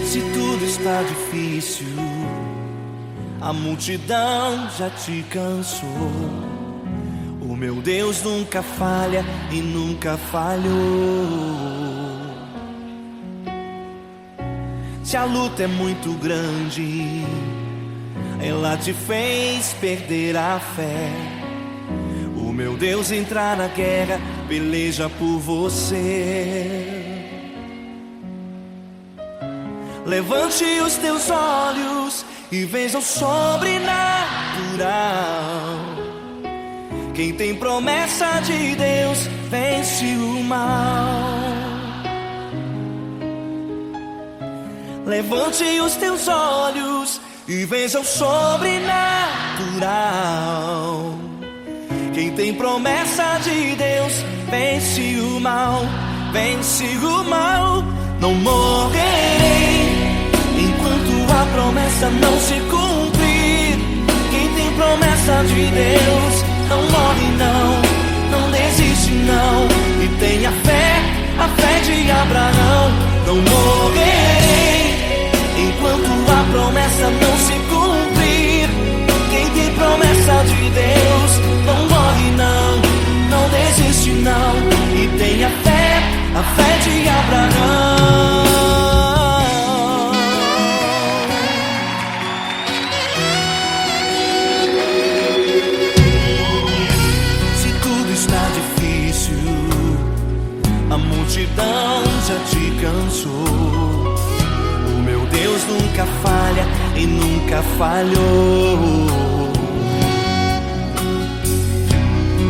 Se tudo está difícil, a multidão já te cansou. O meu Deus nunca falha e nunca falhou. Se a luta é muito grande, ela te fez perder a fé. O meu Deus entrar na guerra, peleja por você. Levante os teus olhos e veja o sobrenatural. Quem tem promessa de Deus vence o mal. Levante os teus olhos e veja o sobrenatural. Quem tem promessa de Deus vence o mal, vence o mal. Não morrerei enquanto a promessa não se cumprir. Quem tem promessa de Deus não morre não, não desiste não. E tenha fé, a fé de Abraão. Não morrerei enquanto a promessa não se cumprir. Quem tem promessa de Deus não morre não, não desiste não. E tenha fé, a fé de Abraão. Se tudo está difícil, a multidão já te cansou. Deus nunca falha e nunca falhou.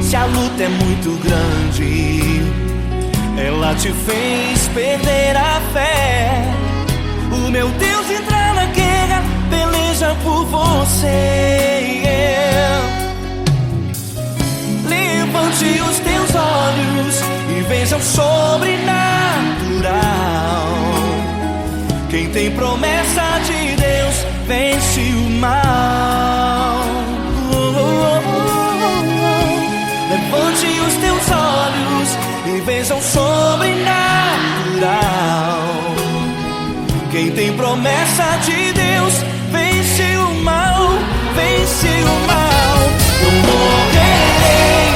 Se a luta é muito grande, ela te fez perder a fé. O meu Deus entra na guerra, peleja por você. Levante os teus olhos e veja o sobrenatural. Quem tem promessa de Deus vence o mal. Levante os teus olhos e veja o sobrenatural. Quem tem promessa de Deus vence o mal, vence o mal. Não morrerei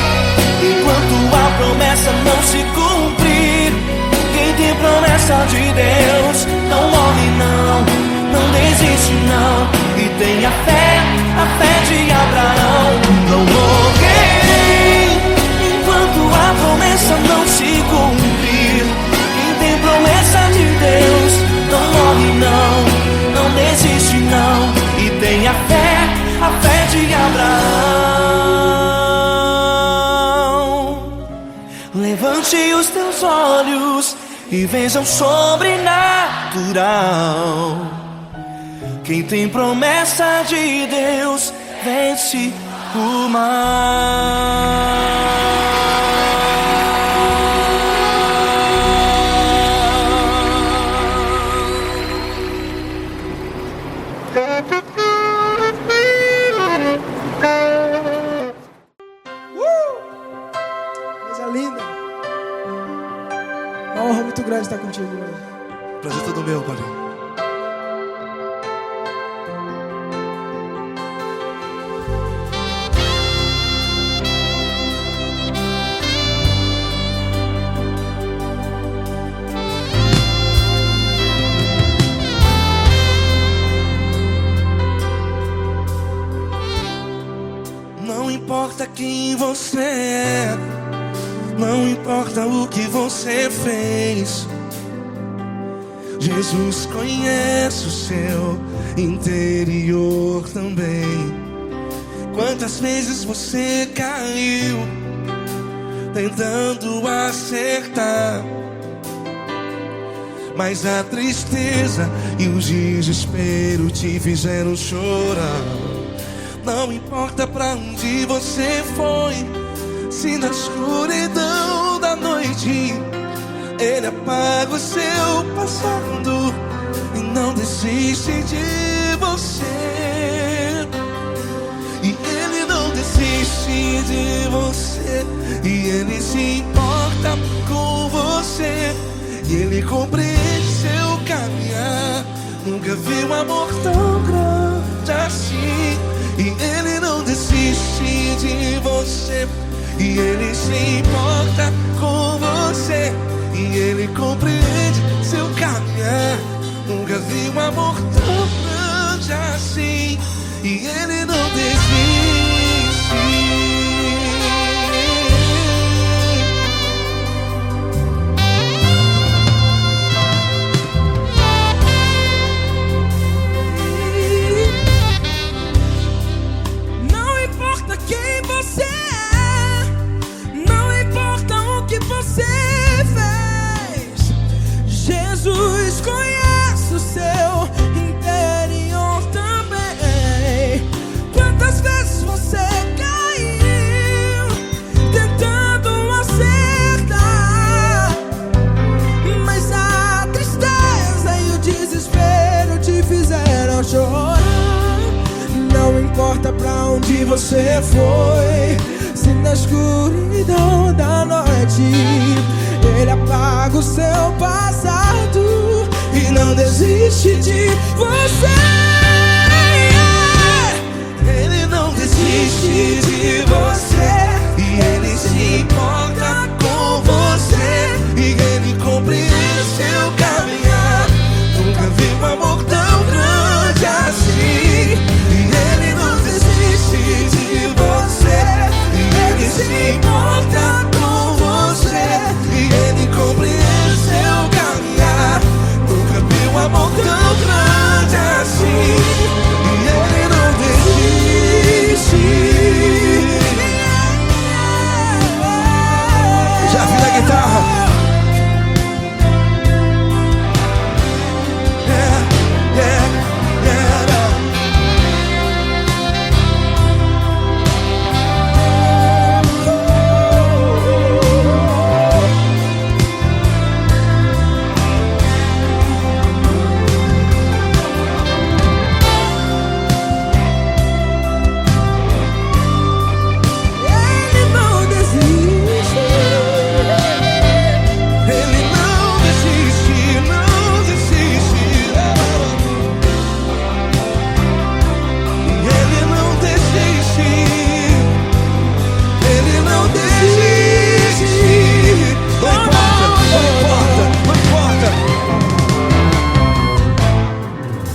enquanto a promessa não se cumprir. Quem tem promessa de Deus não morre não, não desiste não. E tenha fé, a fé de Abraão. Não morrerei enquanto a promessa não se cumprir. Quem tem promessa de Deus não morre não, não desiste não. E tenha fé, a fé de Abraão. Levante os teus olhos e veja o sobrenatural. Quem tem promessa de Deus vence o mal. Coisa linda. Uma honra muito grande estar contigo, mano. Prazer todo meu, Padre. Não importa quem você é, não importa o que você fez, Jesus conhece o seu interior também. Quantas vezes você caiu tentando acertar, mas a tristeza e o desespero te fizeram chorar. Não importa pra onde você foi, se na escuridão da noite Ele apaga o seu passado e não desiste de você. E Ele não desiste de você, e Ele se importa com você, e Ele compreende seu caminhar. Nunca vi um amor tão grande assim. E Ele não desiste de você, e Ele se importa com você, e Ele compreende seu caminhar. Nunca vi um amor tão grande assim. E Ele não desiste. Não importa quem você é, não importa o que você fez, Jesus conhece o seu interior também. Quantas vezes você caiu tentando acertar, mas a tristeza e o desespero te fizeram chorar. Não importa pra onde você foi, se na escuridão da noite Ele apaga o seu passado e não desiste de você. Ele não desiste de você, e Ele se importa com você, e Ele compreende seu caminhar. Nunca vi um amor tão grande assim. E Ele não desiste de você, e Ele se importa com você, e Ele compreende seu caminhar. Nunca vi um amor tão grande assim. E Ele não desiste. Já vi a guitarra.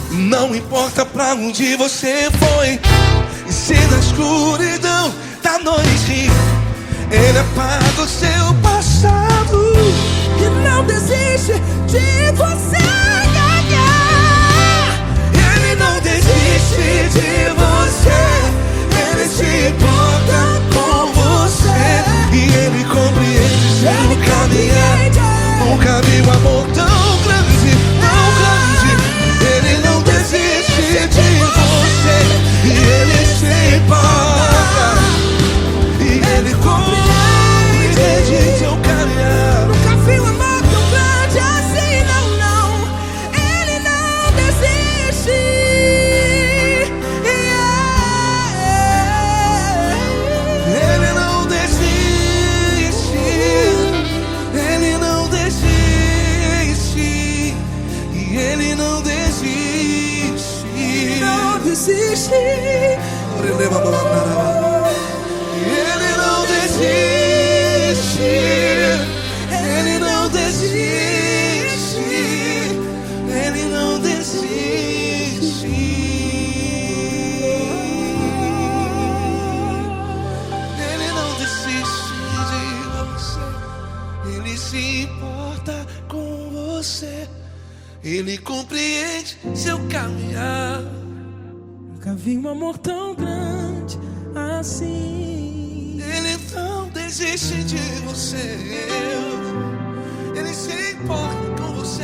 Não importa pra onde você foi, e se na escuridão da noite Ele apaga o seu passado E não desiste de você. Ele não desiste de você, Ele se importa com você, e Ele compreende seu caminhar. Nunca vi um amor tão grande, tão grande. Ele não desiste de você, e Ele se importa, e Ele compreende seu caminhar. Nunca vi um amor tão grande assim, não, não. Ele não desiste. Ele não desiste. Ele não desiste. E Ele não desiste. Não desiste. Ele não desiste. Ele não desiste. Ele não desiste. Ele não desiste de você. Ele se importa com você. Ele compreende seu caminhar. Nunca vi um amor tão grande assim. Ele não desiste de você. Ele se importa com você.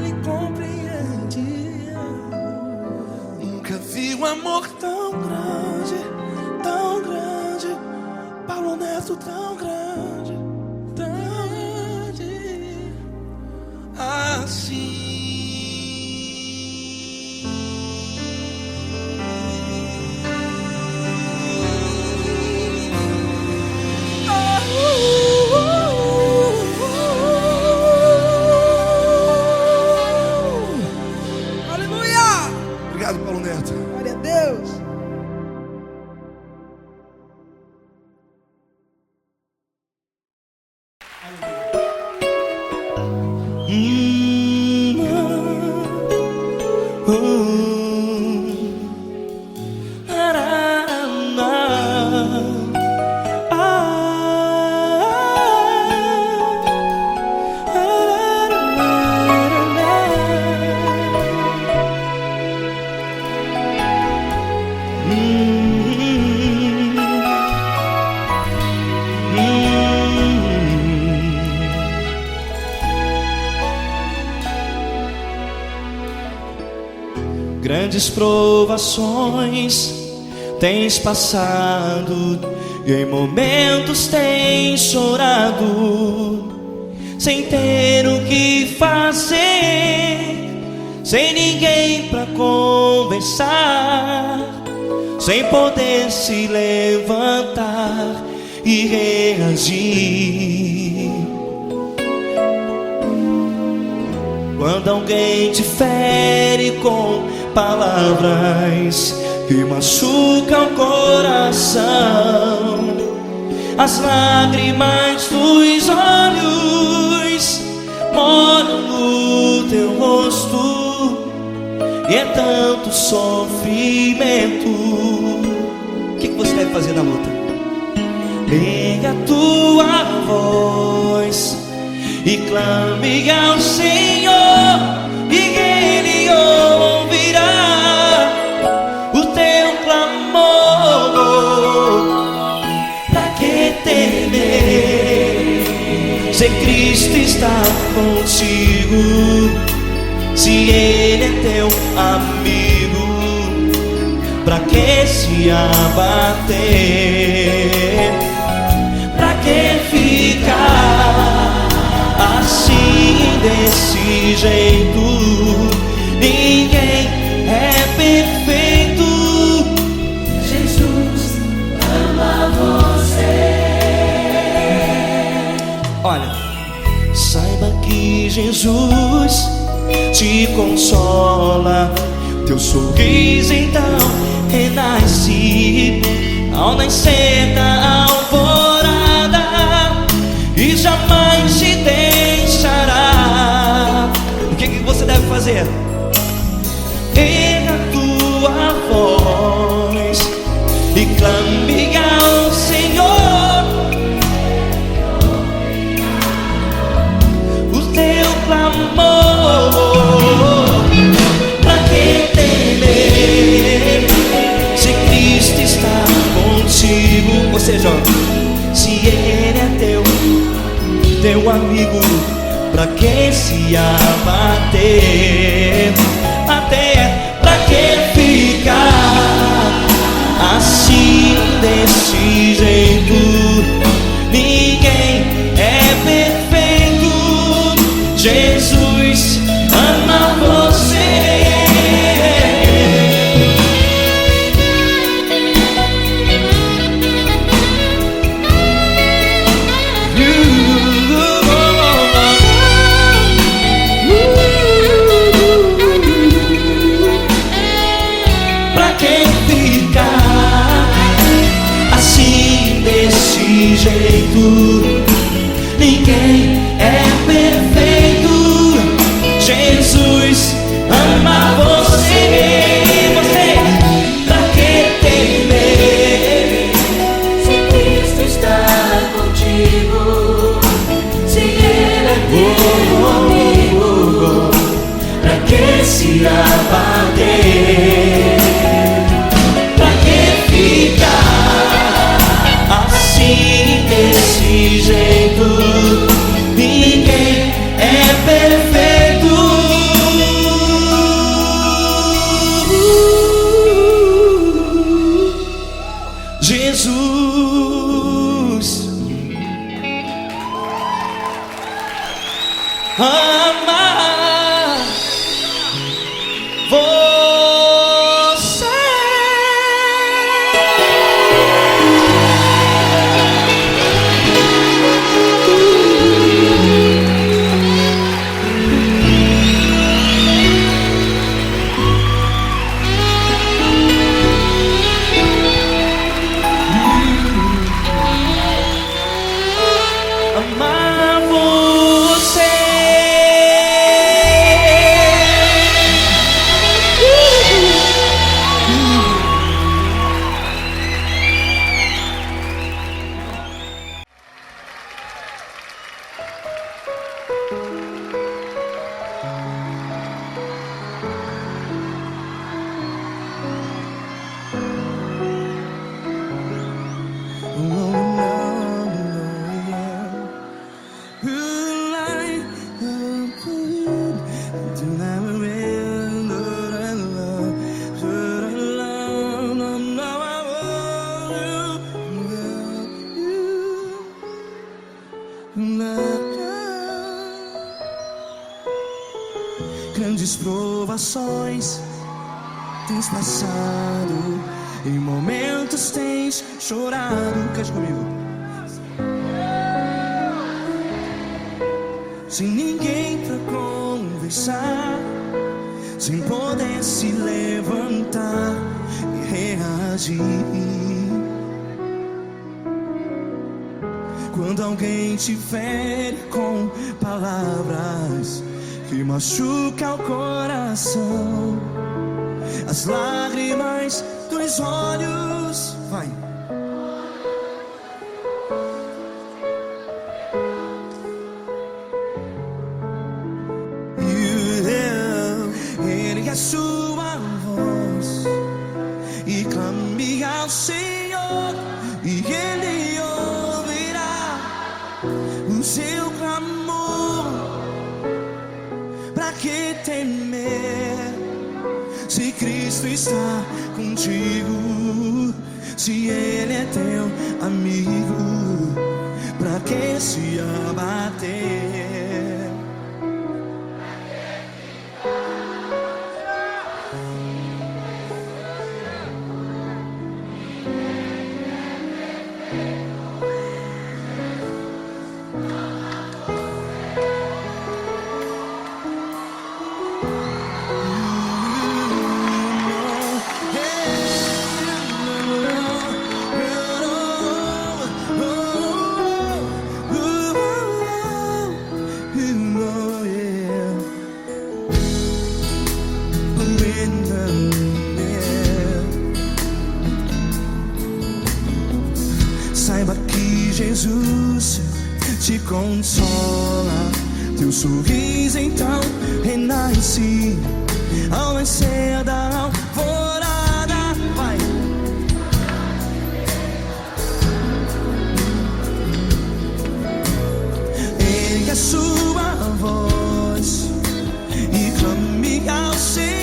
Ele compreende. Nunca vi um amor tão grande, tão grande. Paulo Neto tão grande, tão grande assim. Grandes provações tens passado, e em momentos tens chorado, sem ter o que fazer, sem ninguém pra conversar, sem poder se levantar e reagir. Quando alguém te fere com palavras que machucam o coração, as lágrimas dos olhos molham no teu rosto, e é tanto sofrimento. O que você deve fazer na luta? Pega a tua voz e clame ao Senhor, e Ele ouvirá o teu clamor. Pra que temer, se Cristo está contigo, se Ele é teu amigo? Pra que se abater? Pra que ficar assim, desse jeito? Ninguém é perfeito. Jesus ama você. Olha, saiba que Jesus te consola, teu sorriso então renasce ao nascer da alvorada, e jamais te deixará. O que você deve fazer? Erga a tua voz e clame ao Senhor, o teu clamor. Pra que temer, se Cristo está contigo? Ou seja, se Ele é teu amigo, pra que se abater? Até pra que ficar assim, desse jeito? Ninguém é perfeito. Jesus ama você. Jeito, ninguém é perfeito. Jesus ama você. Pra que temer, se Cristo está contigo, se Ele é teu amigo? pra que se abater? Pra que ficar assim, desse jeito? Ninguém é perfeito. Jesus ama você. Grandes provações tens passado, em momentos tens chorado. Cante comigo. Sem ninguém pra conversar, sem poder se levantar e reagir. Quando alguém te fere com palavras que machuca o coração, as lágrimas dos olhos, vai. Ergue a sua voz e clame ao Senhor, e Ele ouvirá o seu clamor. Pra que temer, se Cristo está contigo? Se Ele é teu amigo, pra que se abater? Saiba que Jesus te consola, teu sorriso então renasce ao nascer da alvorada. Vai. Ergue a sua voz e clame ao Senhor.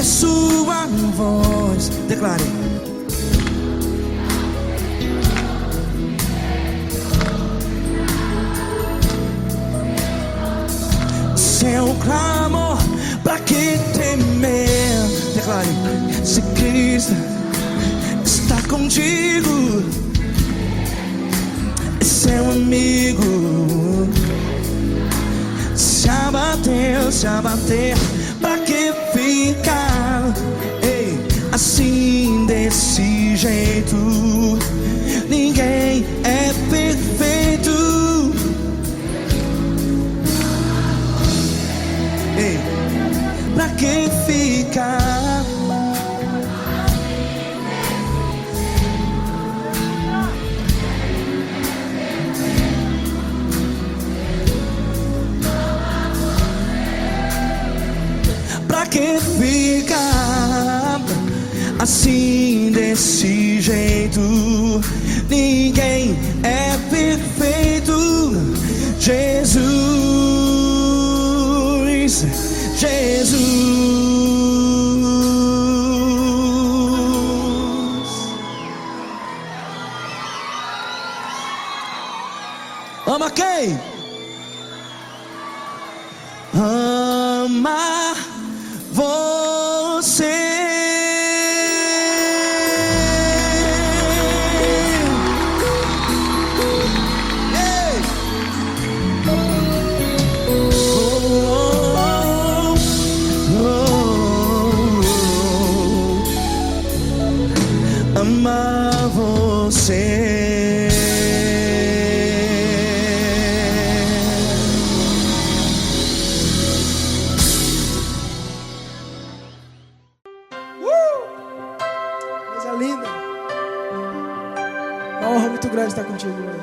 Sua voz, declare. Seu clamor, pra que temer? Declare. Se Cristo está contigo, é seu amigo. Se abater, pra que ficar assim desse jeito? Ninguém é perfeito. Pra que ficar desse jeito. Ninguém é perfeito. Jesus, Jesus. Ama quem? Ama você. Ei. Amar você. Coisa linda. Uma honra muito grande estar contigo hoje.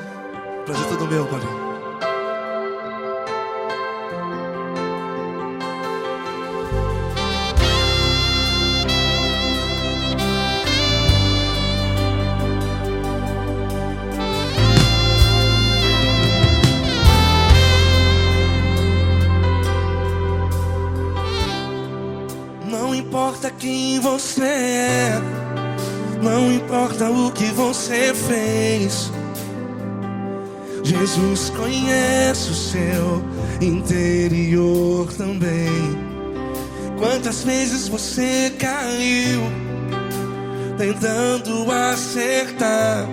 Prazer todo meu, Paulinho. Não importa quem você é, não importa o que você fez, Jesus conhece o seu interior também. Quantas vezes você caiu tentando acertar,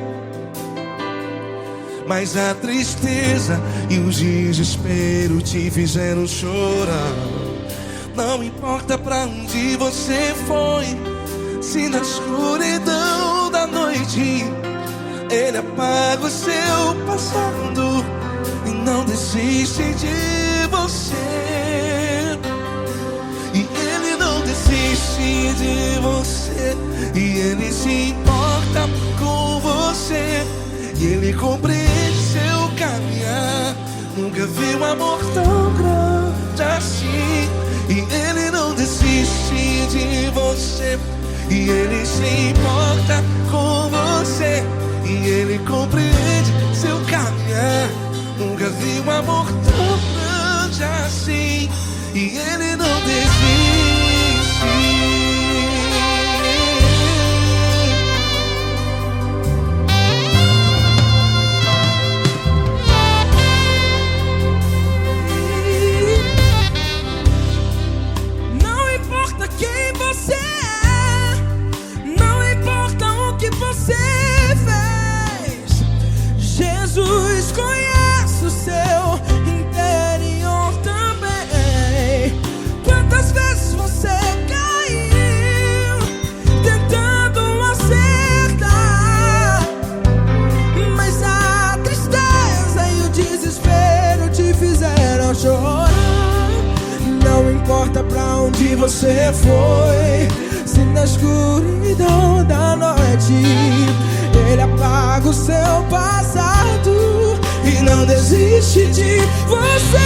mas a tristeza e o desespero te fizeram chorar. Não importa pra onde você foi, se na escuridão da noite Ele apaga o seu passado e não desiste de você. E Ele não desiste de você, e Ele se importa com você, e Ele compreende seu caminhar. Nunca vi um amor tão grande assim. E Ele não desiste de você, e Ele se importa com você, e Ele compreende seu caminhar. Nunca vi um amor tão grande assim. E Ele não desiste. Jesus conhece o seu interior também. Quantas vezes você caiu tentando acertar, mas a tristeza e o desespero te fizeram chorar. Não importa pra onde você foi, se na escuridão da noite Ele apaga o seu passado e não desiste de você.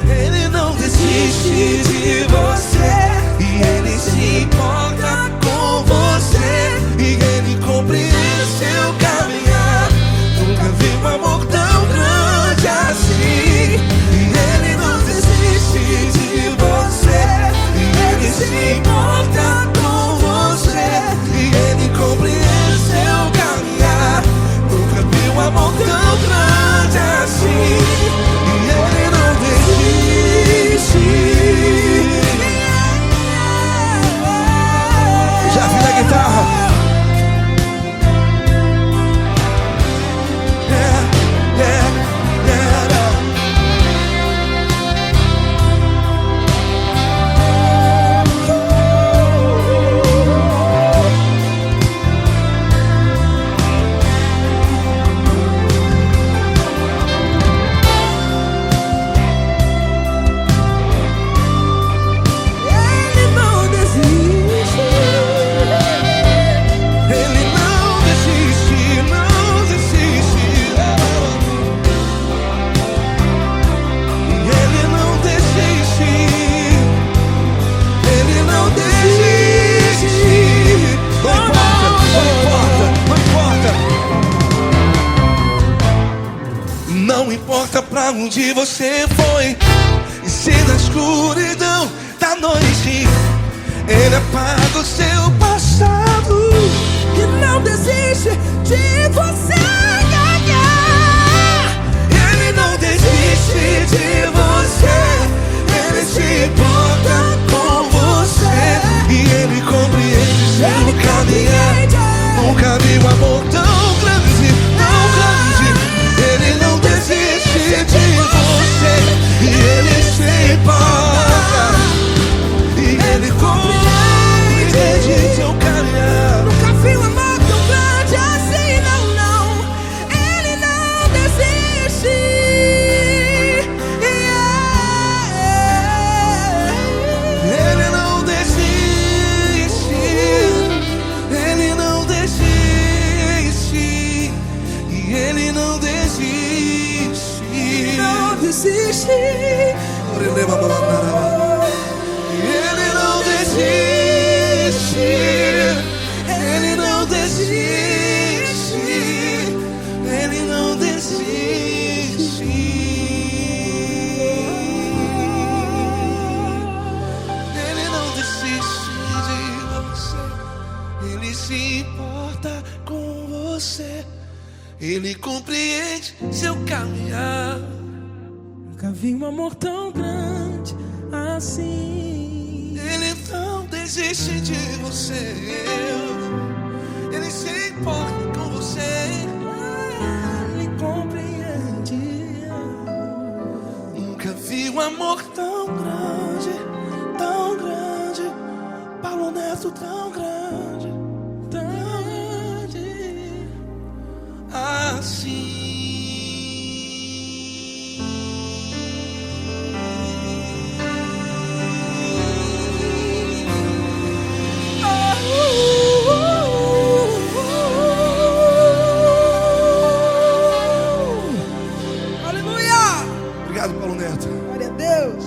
Ele não desiste de você, e Ele se importa com você, e Ele compreende seu caminhar. Nunca vi um amor tão grande assim. E Ele não desiste de você, e Ele se importa com você, e Ele compreende seu caminhar. Nunca vi um amor tão grande assim. E Ele não desiste. pra onde você foi. E se na escuridão da noite Ele apaga o seu passado E não desiste de você. Ele não desiste de você. Ele se importa com você. E Ele compreende seu caminhar. Nunca vi um amor tão grande, tão grande. Ele não desiste de você. E Ele se importa. E Ele compreende seu caminhar. Nunca vi um amor tão grande assim, não, não. Ele não desiste. Ele não desiste. Ele não desiste. E Ele não desiste. Não desiste. Ele não desiste. Ele não desiste. Ele não desiste. Ele não desiste de você. Ele se importa com você. Ele compreende seu caminhar. Nunca vi um amor tão grande assim. Ele não desiste de você. Ele se importa com você. Ele compreende. Nunca vi um amor tão grande, tão grande. Paulo Neto tão grande, tão grande assim. Obrigado, Paulo Neto. Glória a Deus.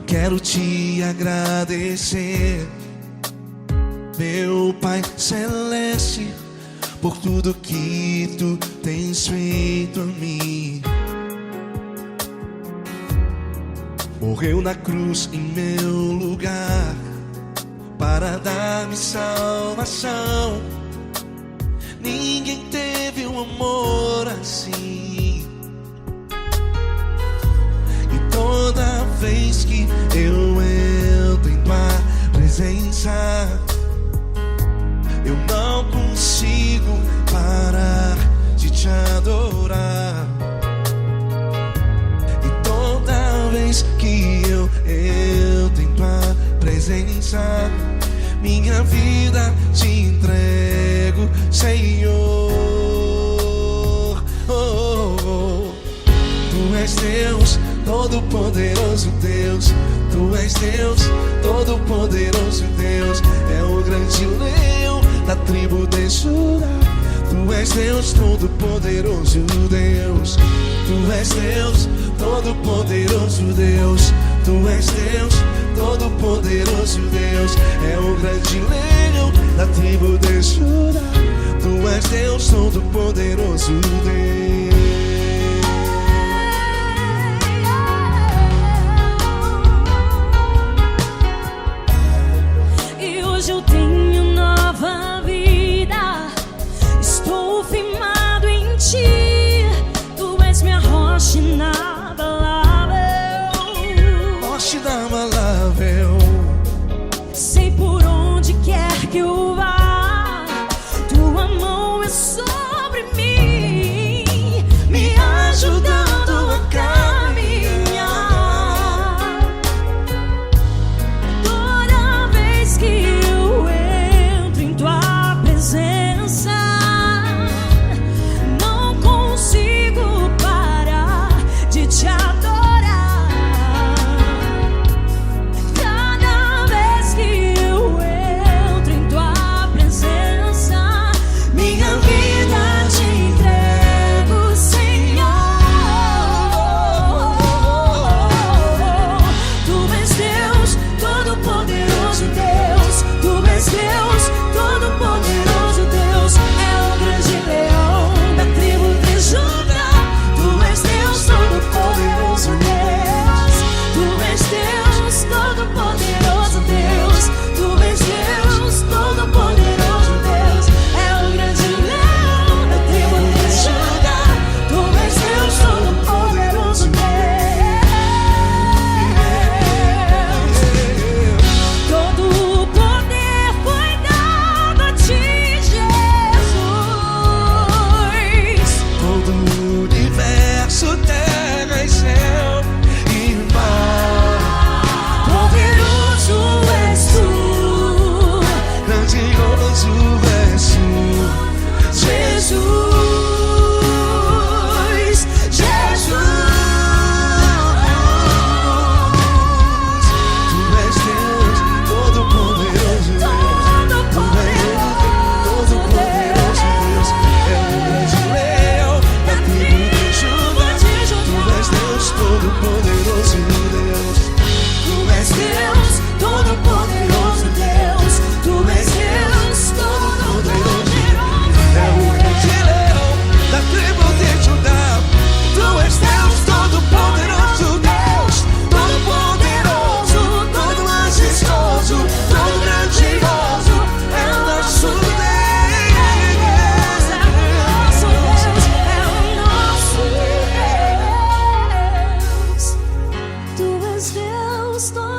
Quero te agradecer, meu Pai Celeste, por tudo que Tu tens feito a mim. Morreu na cruz em meu lugar para dar-me salvação. Ninguém teve um amor assim. E toda vez que eu entro em Tua presença, eu não consigo parar de Te adorar. E toda vez que eu entro em Tua presença, minha vida Te entrego, Senhor. Tu és Deus, Todo-Poderoso Deus. Tu és Deus, Todo-Poderoso Deus. É o grande leão da tribo de Judá. Tu és Deus, Todo-Poderoso Deus. Tu és Deus, Todo-Poderoso Deus. Tu és Deus, Todo-Poderoso Deus. É o grande leão da tribo de Judá. Tu és Deus, Todo-Poderoso Deus. Eu tenho nova vida, estou firmado em Ti. Tu és minha rocha inabalável, Rocha inabalável. sei por onde quer que eu vá, Tua mão é sobre mim.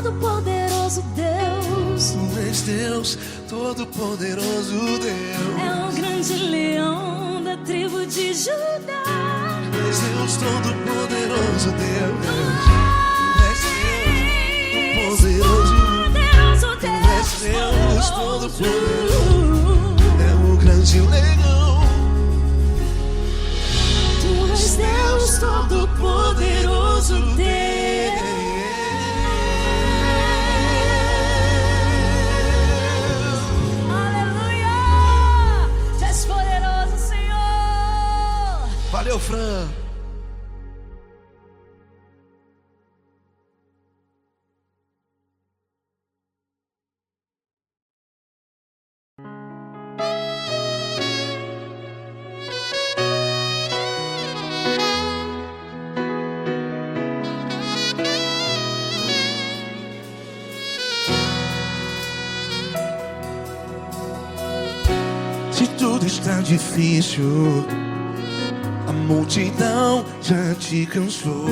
Todo-Poderoso Deus. Tu és Deus, Todo-Poderoso Deus. É o grande leão da tribo de Judá. Tu és Deus, Todo-Poderoso Deus. Tu és Deus, Todo-Poderoso. Tu és Deus, Todo-Poderoso. É o grande leão. Tu és Deus, Todo-Poderoso Deus. Aleluia! Tu és poderoso, Senhor. Valeu, Fran. Se tudo está difícil, a multidão já te cansou.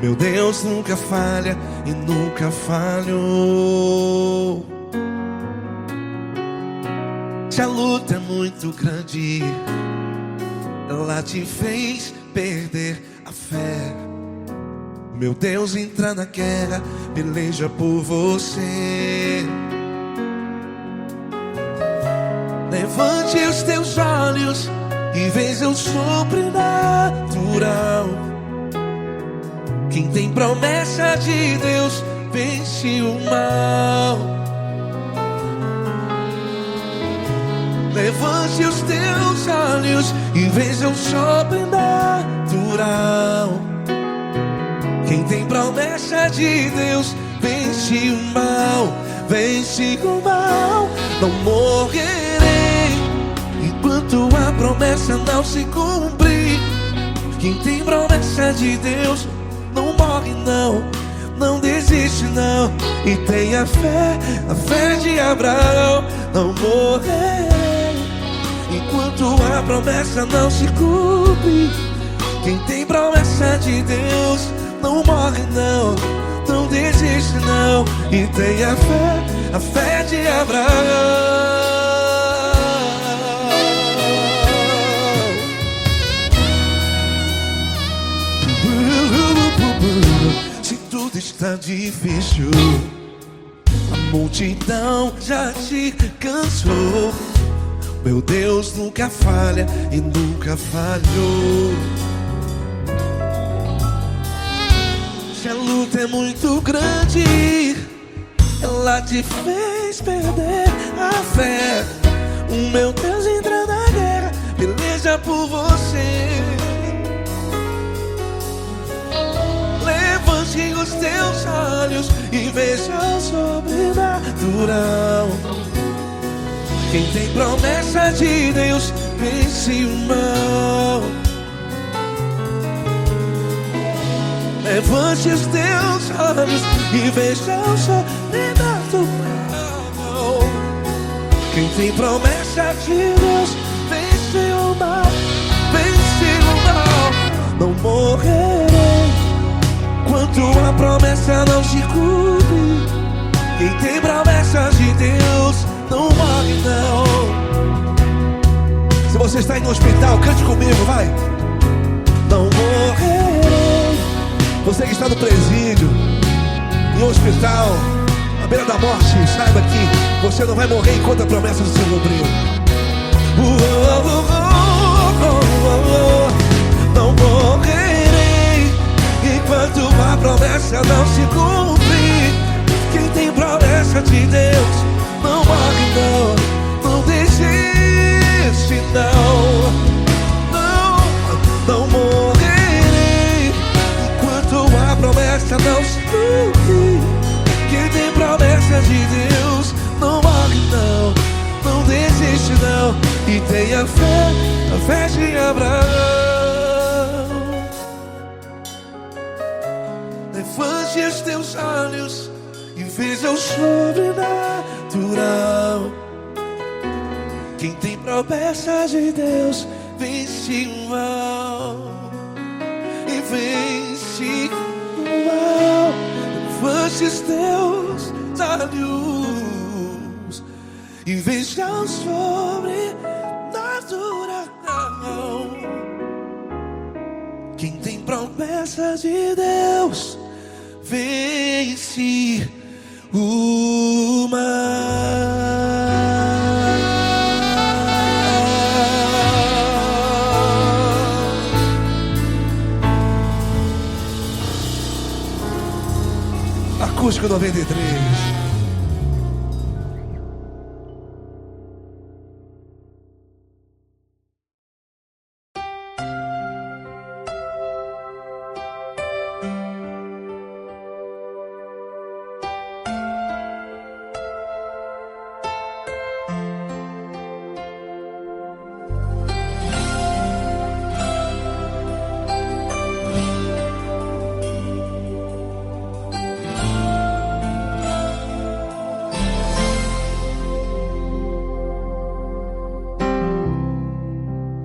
Meu Deus nunca falha e nunca falhou. Se a luta é muito grande, ela te fez perder a fé. Meu Deus entra na guerra, peleja por você. Levante os teus olhos e veja o sobrenatural. Quem tem promessa de Deus vence o mal. Levante os teus olhos e veja o sobrenatural. Quem tem promessa de Deus vence o mal. Vence o mal. Não morrerei enquanto a promessa não se cumprir. Quem tem promessa de Deus não morre não, não desiste não. E tenha fé, a fé de Abraão. Não morrerei enquanto a promessa não se cumpre. Quem tem promessa de Deus não morre não, não desiste não. E tenha fé, a fé de Abraão. Se tudo está difícil, a multidão já te cansou. Meu Deus nunca falha e nunca falhou. Se a luta é muito grande, ela te fez perder a fé. O meu Deus entra na guerra, peleja por você. Levante os teus olhos e veja o sobrenatural. Quem tem promessa de Deus vence o mal. Levante os teus olhos e veja o sobrenatural. Quem tem promessa de Deus vence o mal. Vence o mal. Não morrerei enquanto a promessa não se cumpre. Quem tem promessa de Deus não morre não. Se você está aí no hospital, cante comigo, vai. Não morrerei. Você que está no presídio, em um hospital, à beira da morte, saiba que você não vai morrer enquanto a promessa não se cumprir. Não morrerei enquanto a promessa não se cumprir. Quem tem promessa de Deus não morre não, não desiste não. Não morrerei enquanto a promessa não se cumprir. Quem tem promessa de Deus não morre não, não desiste não. E tenha fé, a fé de Abraão. Levante os teus olhos e veja o sobrenatural. Quem tem promessa de Deus vence o mal. E vence o mal. esses teus olhos e vejam sobre natural. Quem tem promessas de Deus vence o mal. Acústico 93.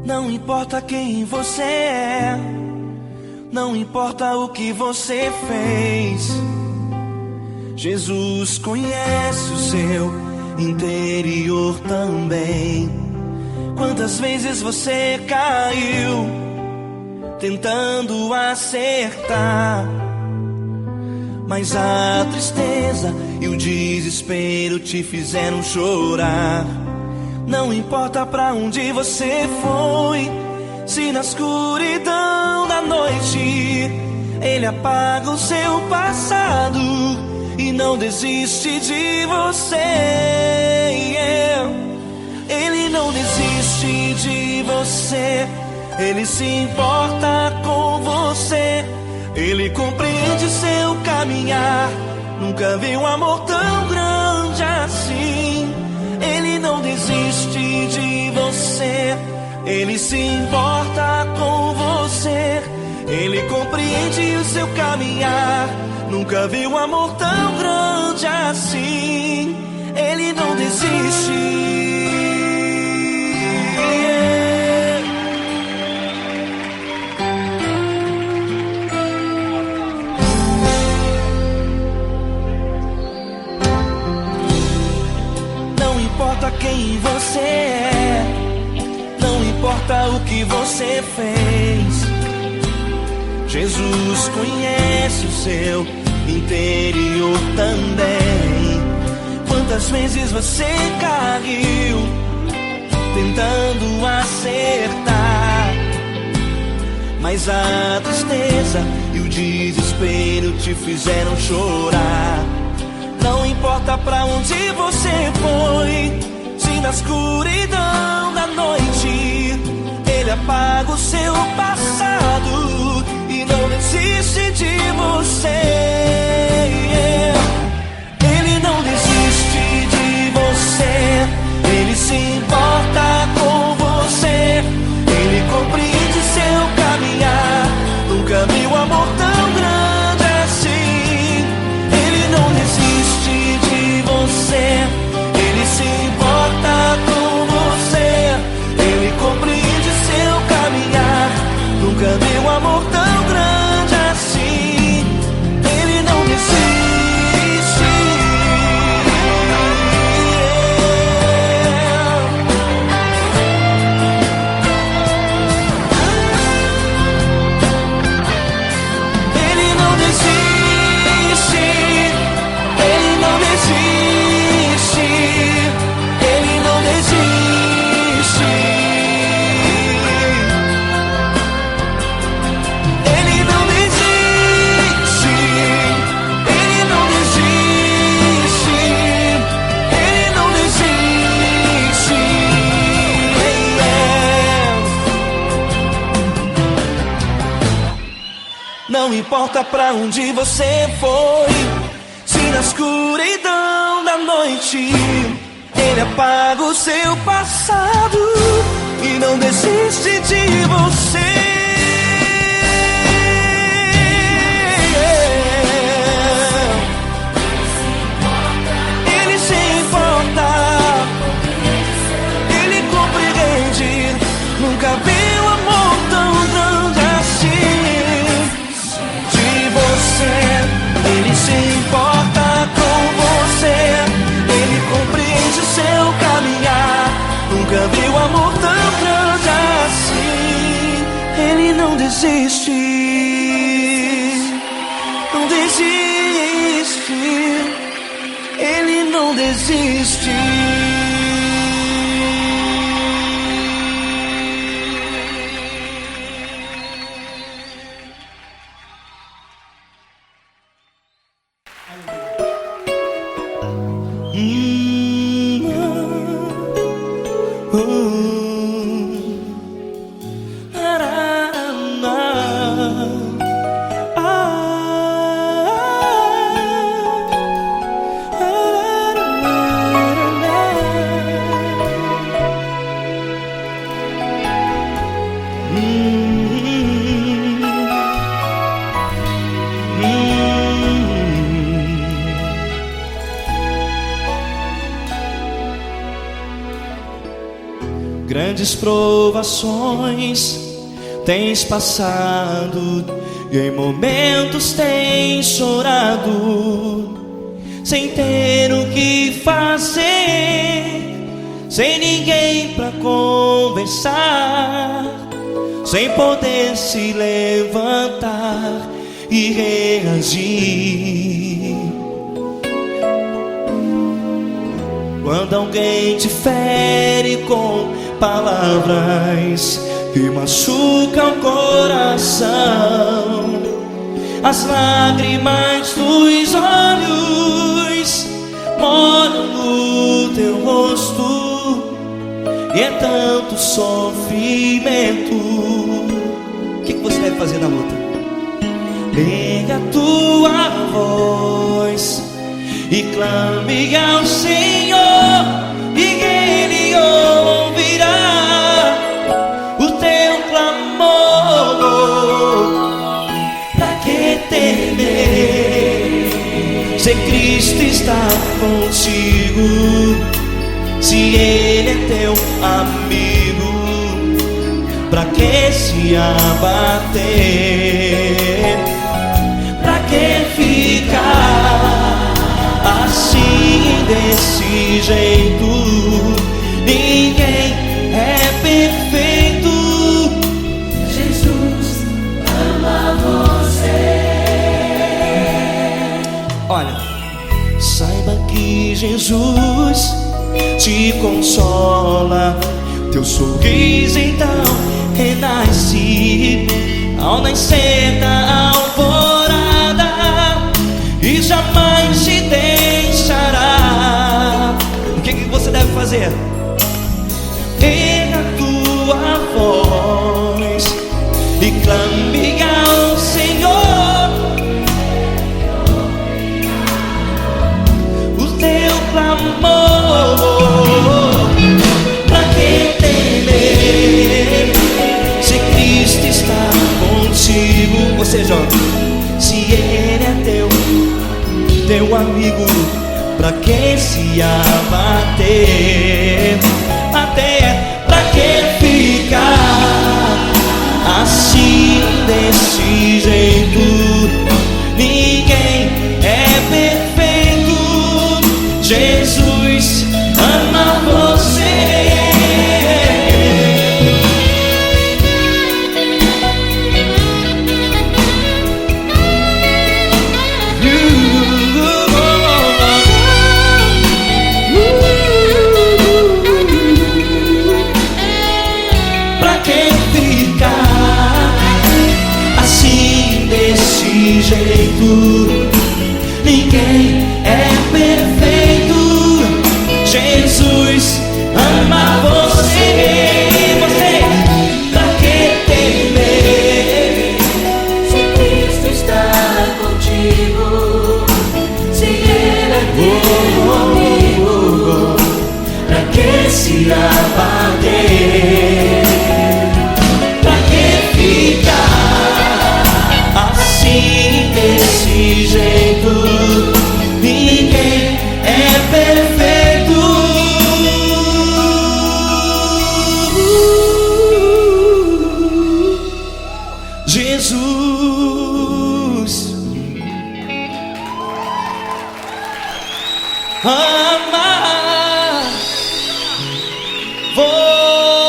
Não importa quem você é, não importa o que você fez, Jesus conhece o seu interior também. Quantas vezes você caiu tentando acertar, mas a tristeza e o desespero te fizeram chorar. Não importa pra onde você foi, se na escuridão da noite Ele apaga o seu passado e não desiste de você. Ele não desiste de você, Ele se importa com você, Ele compreende seu caminhar. Nunca vi um amor tão grande assim. Ele não desiste de você, Ele se importa com você, Ele compreende o seu caminhar. Nunca vi um amor tão grande assim. Ele não desiste. Não importa quem você é, não importa o que você fez, Jesus conhece o seu interior também. Quantas vezes você caiu tentando acertar, mas a tristeza e o desespero te fizeram chorar. Não importa pra onde você foi, se na escuridão da noite Ele apaga o seu passado e não desiste de você. Ele não desiste de você, Ele se importa com você, Ele compreende seu caminhar. Nunca vi um amor tão grande assim. Ele não desiste de você, Ele se importa com você, Ele compreende seu caminhar. Nunca vi um amor tão grande assim. Ele não desiste. Ele não desiste. Ele não desiste. Ele não desiste. Ele não desiste. Ele não desiste. Ele não desiste. Não importa pra onde você foi, se na escuridão da noite Ele apaga o seu passado e não desiste de você. Ele se importa, Ele compreende. Nunca vi um amor tão grande assim. De você, Ele se importa. amor tão grande assim. Ele não desiste, não desiste, ele não desiste. Grandes provações tens passado e em momentos tens chorado, sem ter o que fazer, sem ninguém pra conversar, sem poder se levantar e reagir. Quando alguém te fere com palavras que machucam o coração, as lágrimas dos olhos molham no teu rosto, e é tanto sofrimento. O que você deve fazer na luta? Pega a tua voz e clame ao Senhor, e Ele ouvirá o teu clamor. Pra que temer, se Cristo está contigo, se Ele é teu amigo? Pra que se abater? Pra que ficar assim, desse jeito? Ninguém é perfeito. Jesus ama você. Olha, saiba que Jesus te consola, teu sorriso então renasce ao nascer da alvorada, e jamais te deixará. O que você deve fazer? Erga a tua voz e clame ao Senhor, o teu clamor. Pra que temer, se Cristo está contigo? Você joga. Se Ele é teu amigo, pra que se abater? Até pra que ficar assim, desse jeito? Ninguém é perfeito. Jesus ama você. Jeito, ninguém é perfeito. Jesus ama você. Você, pra que temer, se Cristo está contigo, se Ele é teu amigo? Pra que se abater? Pra que ficar assim, desse jeito? Ninguém é perfeito. Jesus ama você.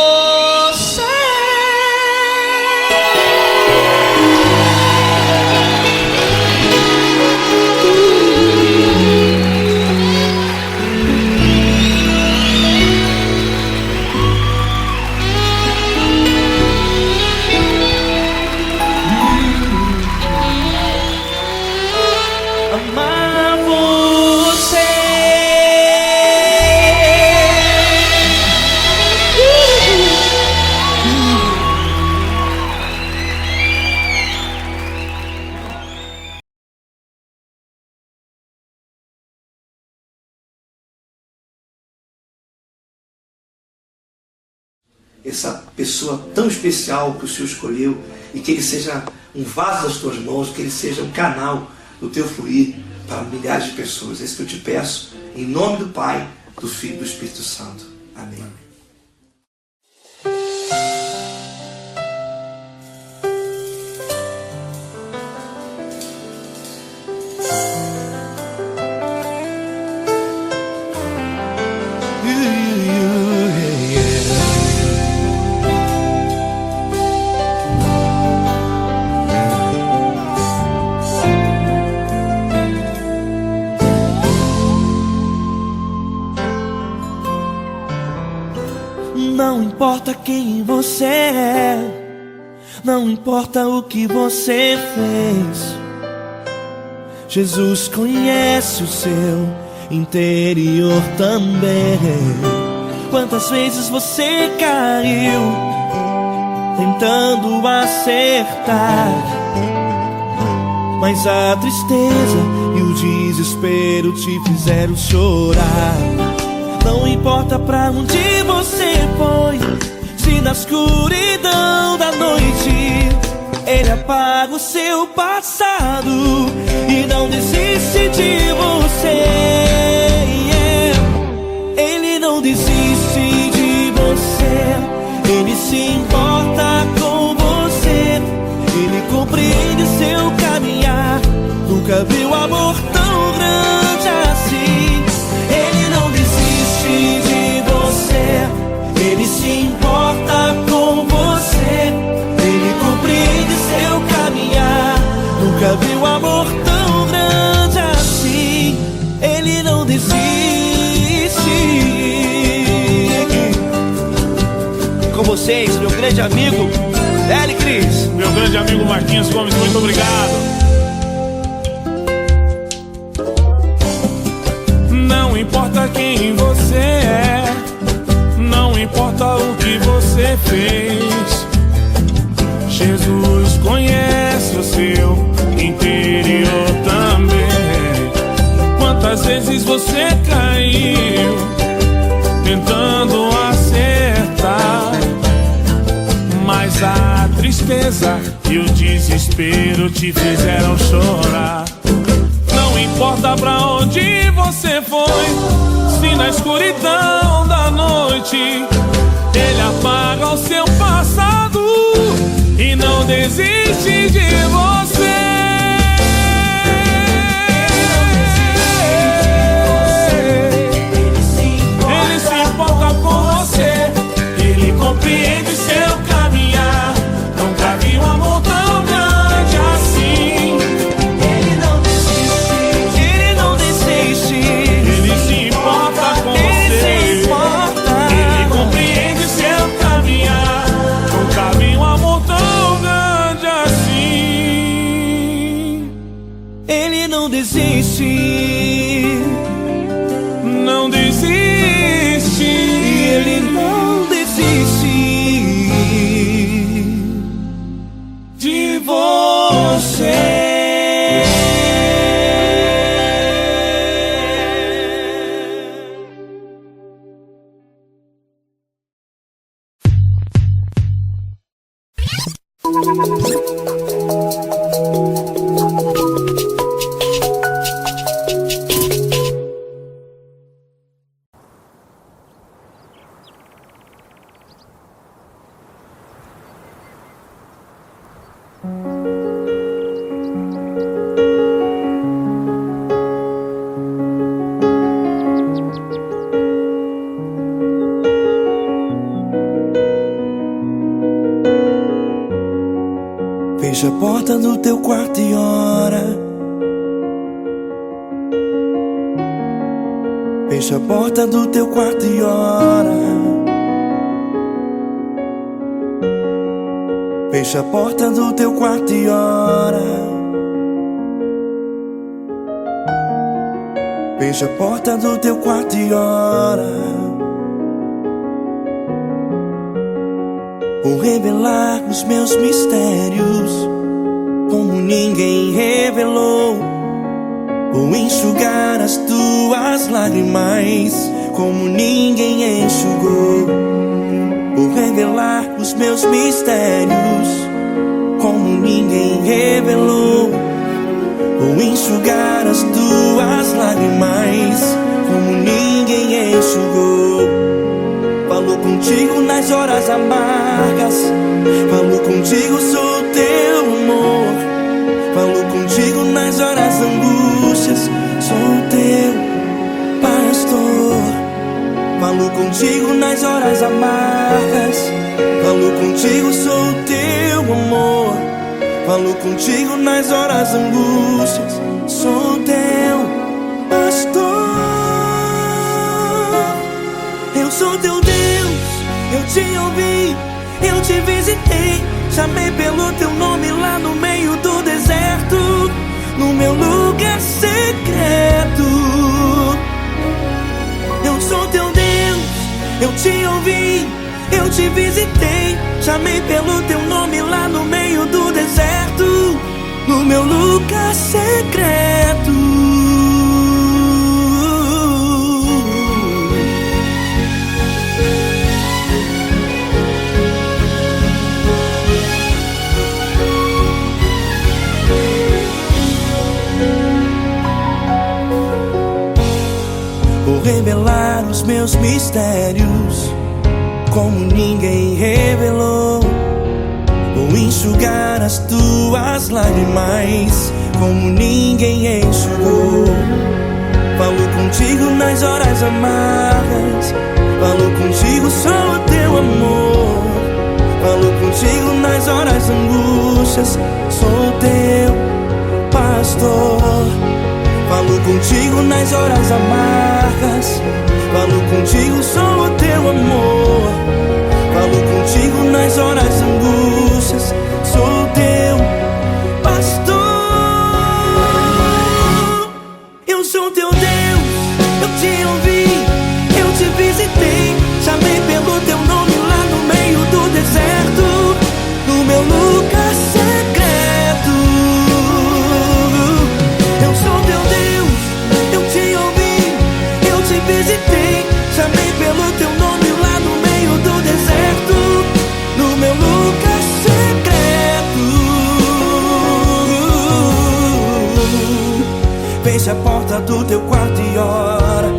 essa pessoa tão especial que o Senhor escolheu, e que ele seja um vaso das tuas mãos, que ele seja um canal do teu fluir para milhares de pessoas. É isso que eu te peço, em nome do Pai, do Filho e do Espírito Santo. Amém. Não importa quem você é, não importa o que você fez, Jesus conhece o seu interior também. Quantas vezes você caiu tentando acertar, mas a tristeza e o desespero te fizeram chorar. Não importa pra onde você foi, se na escuridão da noite Ele apaga o seu passado e não desiste de você. Ele não desiste de você, Ele se importa com você, Ele compreende seu caminhar. Nunca viu amor tão grande assim. Ele não desiste de você, Ele se importa com você, Ele compreende seu caminhar. Nunca viu amor tão grande assim. Ele não desiste. Com vocês, meu grande amigo L. Cris. Meu grande amigo Marquinhos Gomes, muito obrigado. Não importa quem você é, não importa o que você fez, Jesus conhece o seu interior também. Quantas vezes você caiu tentando acertar, mas a tristeza e o desespero te fizeram chorar. Não importa pra onde você foi, se na escuridão da noite Ele apaga o seu passado e não desiste de você. Ele se importa com você, Ele compreende seu caminhar. Nunca vi um amor tão grande assim. Ele não desiste, Ele não desiste. Ele se importa com você, Ele compreende seu caminhar. Nunca vi um amor tão grande assim. Ele não desiste, não desiste. Ele não desiste de você. Fecha a porta do teu quarto e ora. Fecha a porta do teu quarto e ora. Fecha a porta do teu quarto e ora. Fecha a porta do teu quarto e ora. Vou revelar os meus mistérios como ninguém revelou. Vou enxugar as tuas lágrimas como ninguém enxugou. Vou revelar os meus mistérios como ninguém revelou. Vou enxugar as tuas lágrimas como ninguém enxugou. Falo contigo nas horas amargas, falo contigo, sou teu amor. Falo contigo nas horas angústias, sou teu pastor. Falo contigo nas horas amargas, falo contigo, sou teu amor. Falo contigo nas horas angústias, sou teu pastor. Eu sou teu Deus, eu te ouvi, eu te visitei. Chamei pelo teu nome lá no meio do deserto, no meu lugar secreto. Eu sou teu Deus, eu te ouvi, eu te visitei. Chamei pelo teu nome lá no meio do deserto, no meu lugar secreto. Vou revelar os meus mistérios como ninguém revelou. Vou enxugar as tuas lágrimas como ninguém enxugou. Falo contigo nas horas amargas, falo contigo, sou teu amor. Falo contigo nas horas angústias, sou teu pastor. Falo contigo nas horas amargas, falo contigo, sou teu amor. Falo contigo nas horas angústias, sou teu pastor. Eu sou teu Deus, eu te ouvi, eu te visitei. Chamei pelo teu nome lá no meio do deserto, no meu lugar secreto. Eu sou teu Deus, eu te ouvi, eu te visitei. Chamei pelo teu nome lá no meio do deserto, no meu lugar secreto. Fecha a porta do teu quarto e ora.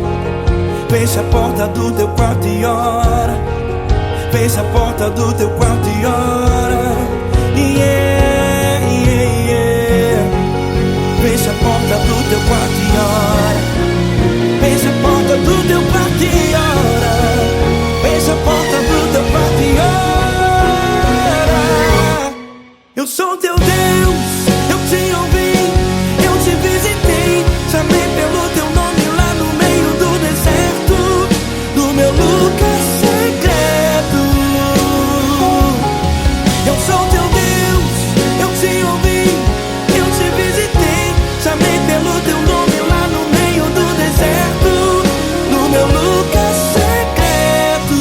Fecha a porta do teu quarto e ora. Fecha a porta do teu quarto e ora. Yeah, yeah, yeah. Fecha a porta do teu quarto e ora. Fecha a porta do teu quarto e ora. Fecha a porta do teu quarto e ora. Eu sou teu Deus, eu te ouvi, eu te visitei. Chamei pelo teu nome lá no meio do deserto, no meu lugar secreto. Eu sou teu Deus, eu te ouvi, eu te visitei. Chamei pelo teu nome lá no meio do deserto, no meu lugar secreto,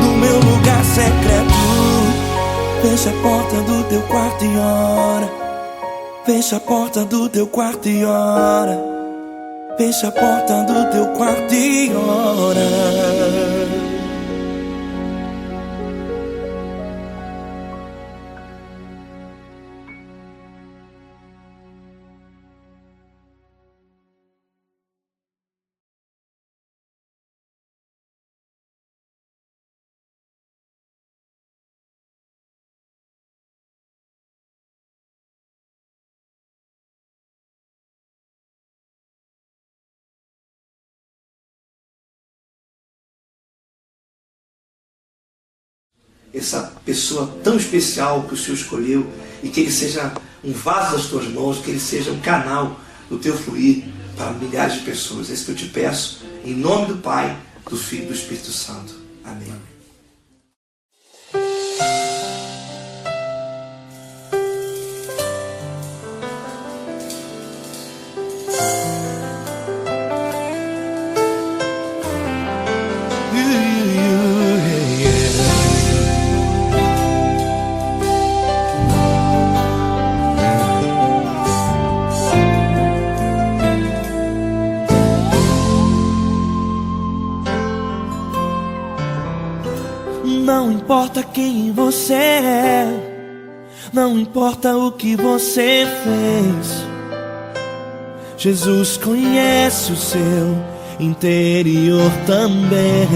no meu lugar secreto. Fecha a porta do teu quarto e ora. Fecha a porta do teu quarto e ora. Fecha a porta do teu quarto e ora. Essa pessoa tão especial que o Senhor escolheu, e que ele seja um vaso das tuas mãos, que ele seja um canal do teu fluir para milhares de pessoas. É isso que eu te peço, em nome do Pai, do Filho e do Espírito Santo. Amém. importa quem você é, não importa o que você fez, Jesus conhece o seu interior também.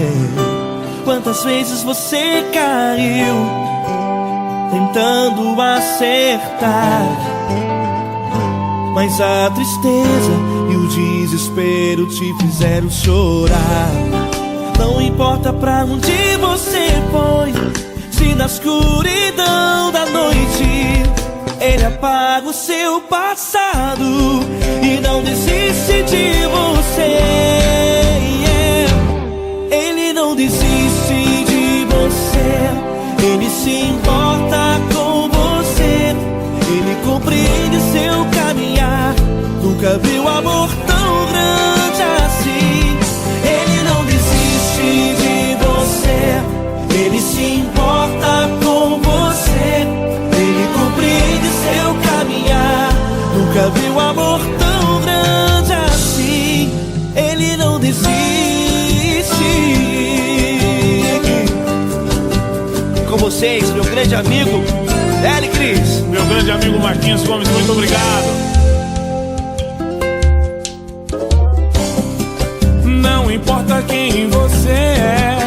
Quantas vezes você caiu tentando acertar, mas a tristeza e o desespero te fizeram chorar. Não importa pra onde você foi, se na escuridão da noite Ele apaga o seu passado e não desiste de você. Ele não desiste de você, Ele se importa com você, Ele compreende seu caminhar. Nunca viu amor tão grande assim. Ele não desiste de você, Ele se importa com você, Ele compreende seu caminhar. Nunca viu amor tão grande assim. Ele não desiste. Com vocês, meu grande amigo L. Cris. Meu grande amigo Marquinhos Gomes, muito obrigado. Não importa quem você é,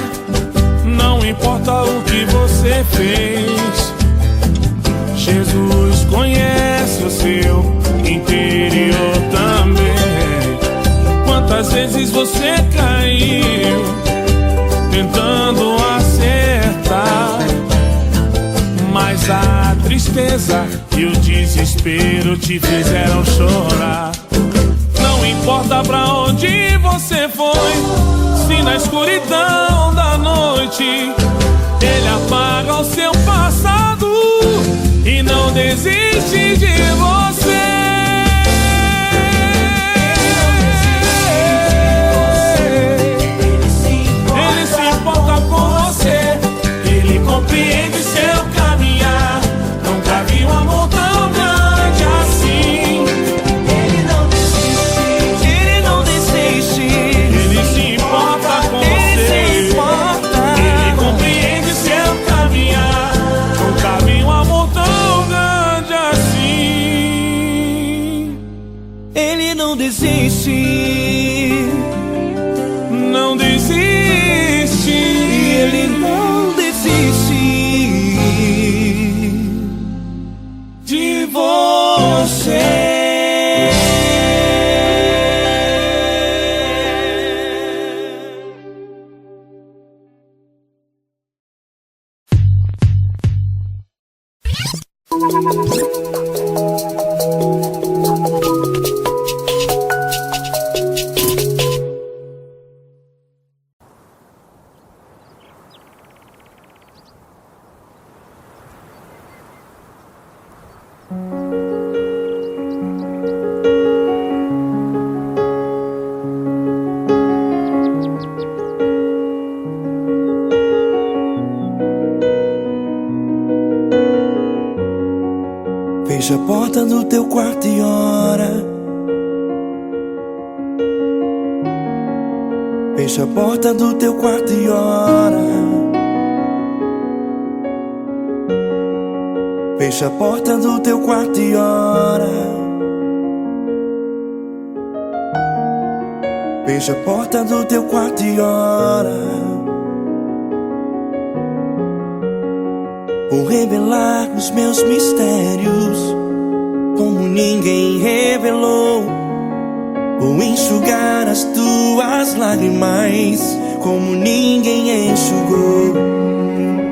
não importa o que você fez, Jesus conhece o seu interior também. Quantas vezes você caiu tentando acertar, mas a tristeza e o desespero te fizeram chorar. Não importa pra onde você foi, se na escuridão da noite Ele apaga o seu passado e não desiste de você. Ele se importa com você, Ele compreende seu caminhar. Nunca vi um amor tão grande assim. Ele não desiste, Ele não desiste. Ele se importa com você, Ele compreende seu caminhar. Nunca vi um amor tão grande assim. Ele não desiste, não desiste. Ele não desiste De você. Fecha a porta do teu quarto e ora. Fecha a porta do teu quarto e ora. Fecha a porta do teu quarto e ora. Fecha a porta do teu quarto e ora. Vou revelar os meus mistérios como ninguém revelou. Vou enxugar as tuas lágrimas como ninguém enxugou.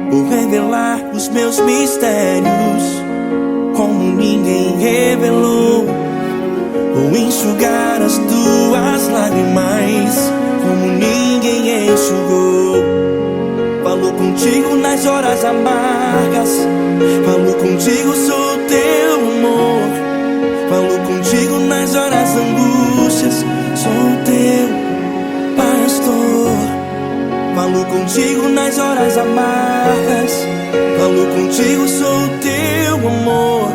Vou revelar os meus mistérios como ninguém revelou. Vou enxugar as tuas lágrimas como ninguém enxugou. Falo contigo nas horas amargas, falo contigo, sou teu amor. Falo contigo nas horas angústias, sou teu pastor. Falo contigo nas horas amargas, falo contigo, sou teu amor.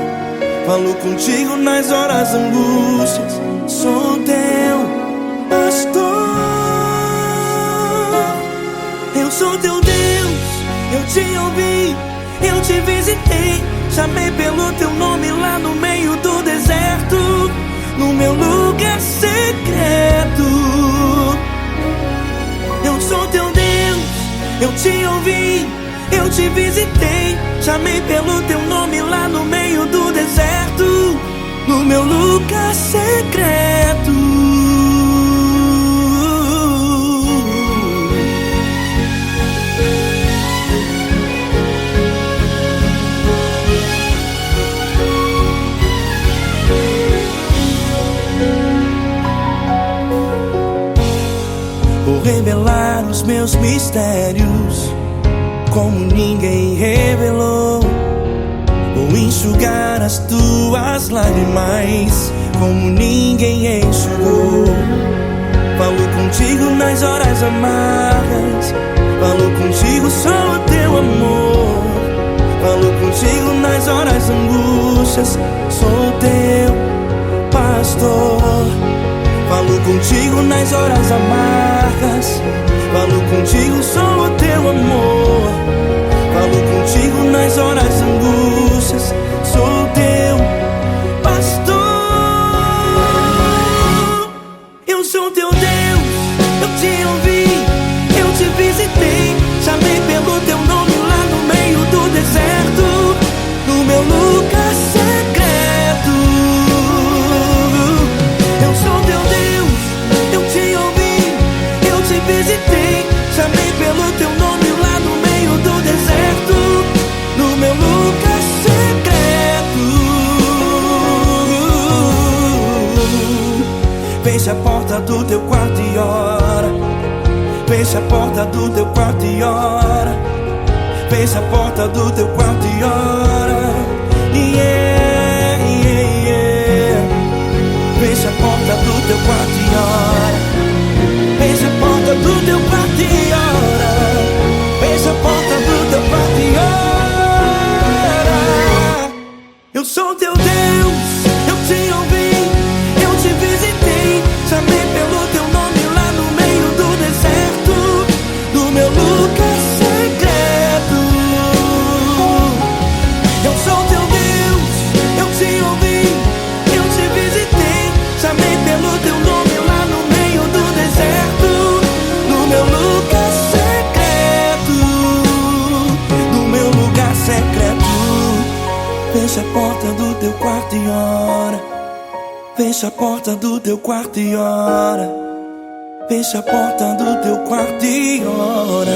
Falo contigo nas horas angústias, sou teu pastor. Eu sou teu Deus, eu te ouvi. visitei, chamei pelo teu nome lá no meio do deserto, no meu lugar secreto. Eu sou teu Deus, eu te ouvi, eu te visitei, chamei pelo teu nome lá no meio do deserto, no meu lugar secreto. Vou revelar os meus mistérios como ninguém revelou. Vou enxugar as tuas lágrimas como ninguém enxugou. Falo contigo nas horas amargas, falo contigo só o teu amor. Falo contigo nas horas angústias, sou teu pastor. Falo contigo nas horas amargas, falo contigo só o teu amor. Falo contigo nas horas angústias, sou teu pastor. Eu sou teu Deus, eu te ouvi, eu te visitei, chamei pelo teu nome lá no meio do deserto, no meu lugar secreto. Eu sou teu Deus, eu te ouvi, eu te visitei, chamei pelo teu nome lá no meio do deserto, no meu lugar secreto. Fecha a porta do teu quarto e ora. Fecha a porta do teu quarto e ora. Fecha a porta do teu quarto e ora. Yeah, yeah, yeah. Fecha a porta do teu quarto e ora. Fecha a porta do teu quarto e ora. Fecha a porta do teu quarto e ora. Eu sou teu Deus, eu te ouvi, eu te visitei, chamei pelo teu nome lá no meio do deserto, no meu lugar secreto. Eu sou teu Deus, eu te ouvi, eu te visitei, chamei pelo teu nome lá no meio do deserto, no meu lugar secreto, no meu lugar secreto. Fecha a porta do teu quarto e ora. Fecha a porta do teu quarto e ora. Fecha a porta do teu quarto e ora.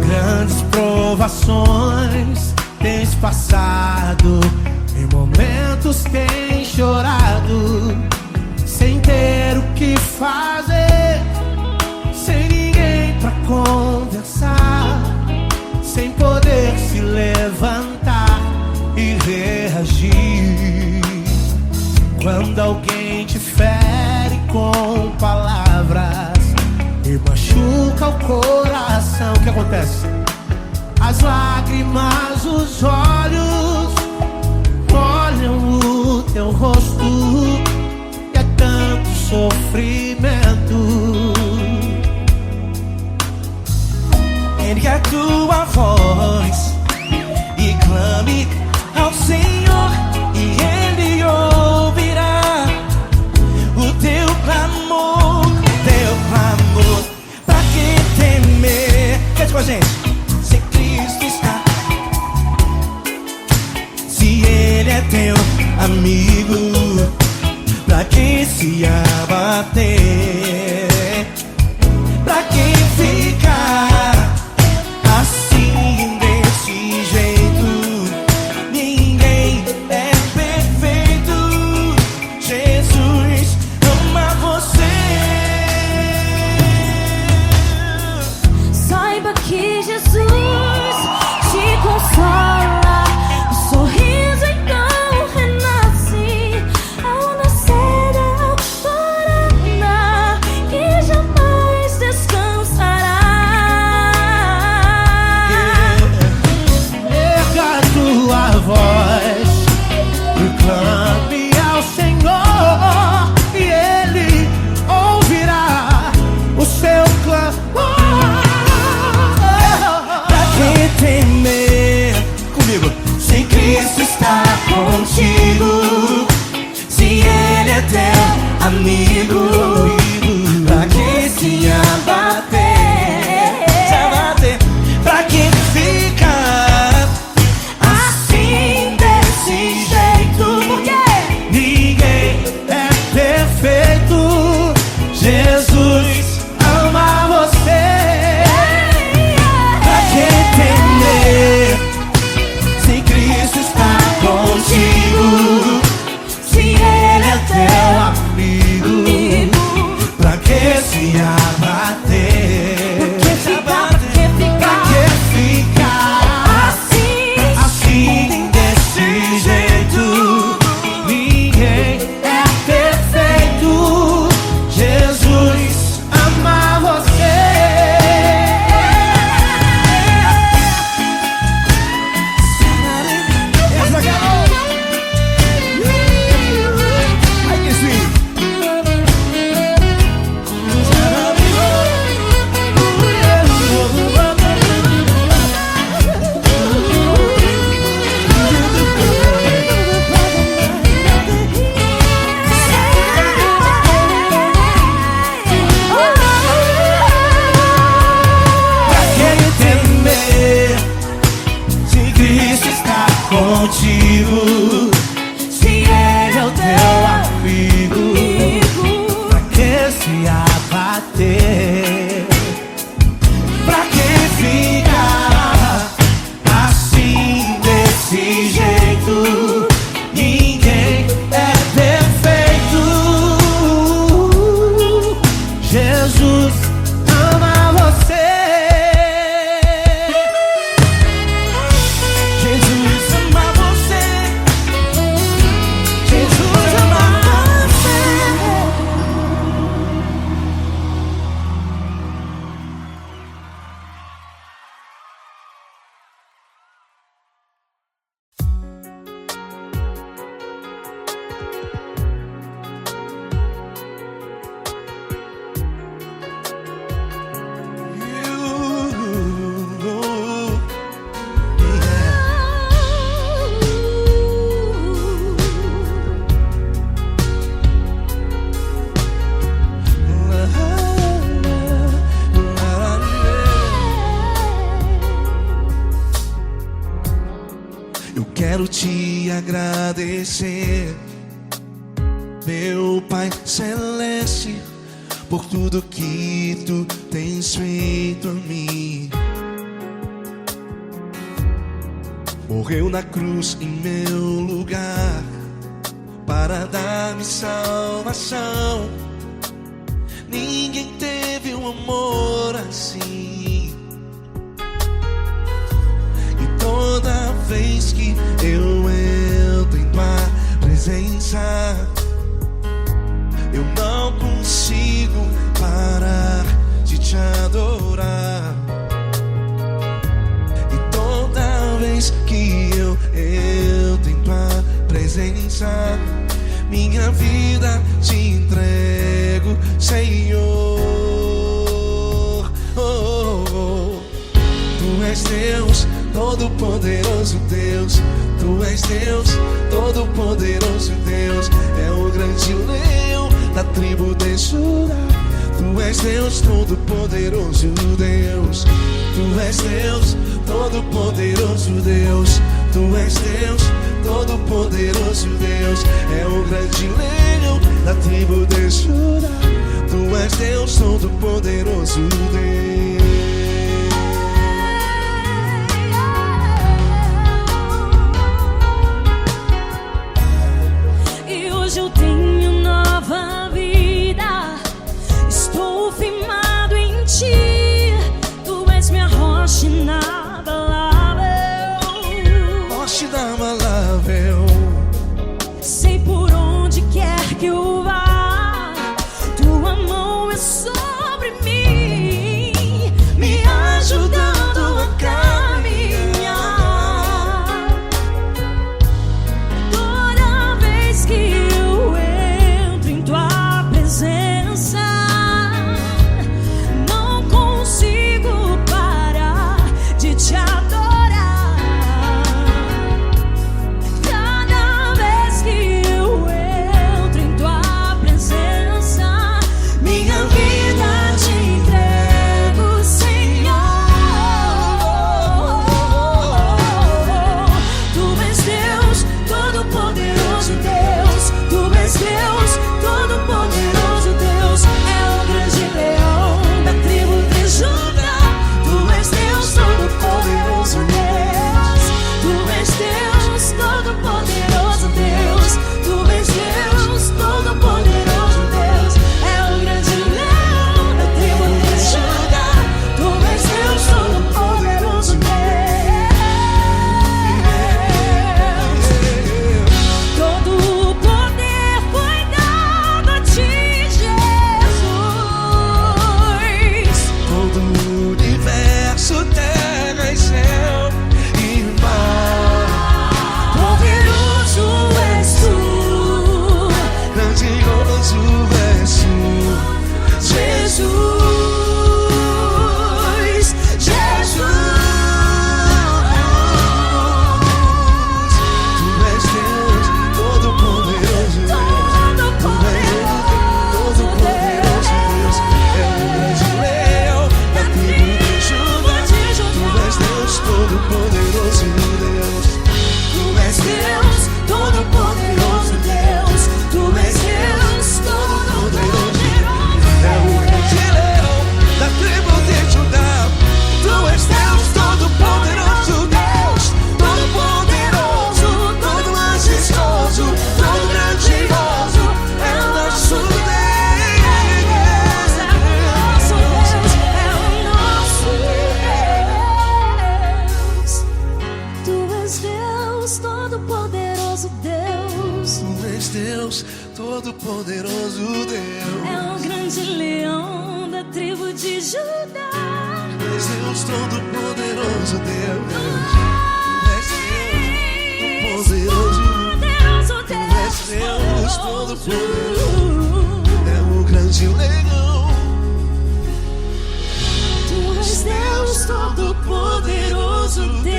Grandes provações tens passado, em momentos tens chorado, sem ter o que fazer, sem ninguém pra conversar, sem poder se levantar e reagir. Quando alguém te fere com palavras e machuca o coração, o que acontece? As lágrimas, os olhos molham o teu rosto, e é tanto sofrimento. Ergue a tua voz e clame ao Senhor, e Ele ouvirá o teu clamor, pra que temer? Cante com a gente. Se Cristo está, se Ele é teu amigo, pra que se abater? Pra que ficar assim desse jeito? Ninguém é perfeito. Jesus quero te agradecer, meu Pai Celeste, por tudo que tu tens feito a mim. Morreu na cruz em meu lugar para dar-me salvação. Ninguém teve um amor assim. E toda vez que eu entro em tua presença, eu não consigo parar de te adorar. E toda vez que eu entro em tua presença, minha vida te entrego, Senhor. Oh, oh, oh. Tu és Deus, Todo-Poderoso Deus. Tu és Deus, Todo-Poderoso Deus. É o grande leão da tribo de Judá. Tu és Deus, Todo-Poderoso Deus. Tu és Deus, Todo-Poderoso Deus. Tu és Deus, Todo-Poderoso Deus. É o grande leão da tribo de Judá. Tu és Deus, Todo-Poderoso Deus. Eu tenho nova vida, estou firmado em ti. Tu és minha rocha inabalável, Rocha inabalável. sei por onde quer que eu vá, tua mão é sobre mim, me ajudando a caminhar. Toda vez que não consigo parar de te adorar. Cada vez que eu entro em tua presença, minha vida te entrego, Senhor. Tu és Deus, Todo-Poderoso Deus. Tu és Deus, Todo-Poderoso Deus. É o grande leão da tribo de Judá. Tu és Deus, Todo-Poderoso Deus. Tu és Deus, Todo-Poderoso Deus. Tu és Deus, Todo-Poderoso Deus. É o grande leão da tribo de Judá. Tu és Deus, Todo-Poderoso Deus. Todo o poder foi dado a ti, Jesus. Todo o universo, terra e céu e mar. Poderoso és tu, Grandioso és tu, Jesus. Jesus. Tu és Deus, Todo-Poderoso Deus. Tu és Deus, Todo-Poderoso Deus. É o grande leão da tribo de Judá. Tu és Deus, Todo-Poderoso Deus. Tu és Deus, Todo-Poderoso Deus. Tu és Deus, Todo-Poderoso. É o grande leão da tribo de Judá. Tu és Deus, Todo-Poderoso Deus. Todo-Poderoso, todo majestoso, todo grandioso. É o nosso Deus. É o nosso Deus. Tu és Deus, Todo-Poderoso Deus. Tu és Deus, Todo-Poderoso Deus. É o grande leão da tribo de Judá. Tu és Deus, Todo-Poderoso Deus. Tu és Deus, Todo-Poderoso. Poderoso Tu és Deus. Deus, Todo-Poderoso. É o grande leão. Tu és Deus, Todo-Poderoso Deus.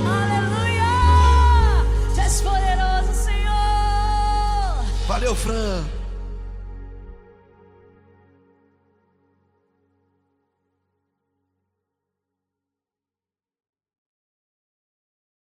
Aleluia! Tu és poderoso, Senhor. Valeu, Fran.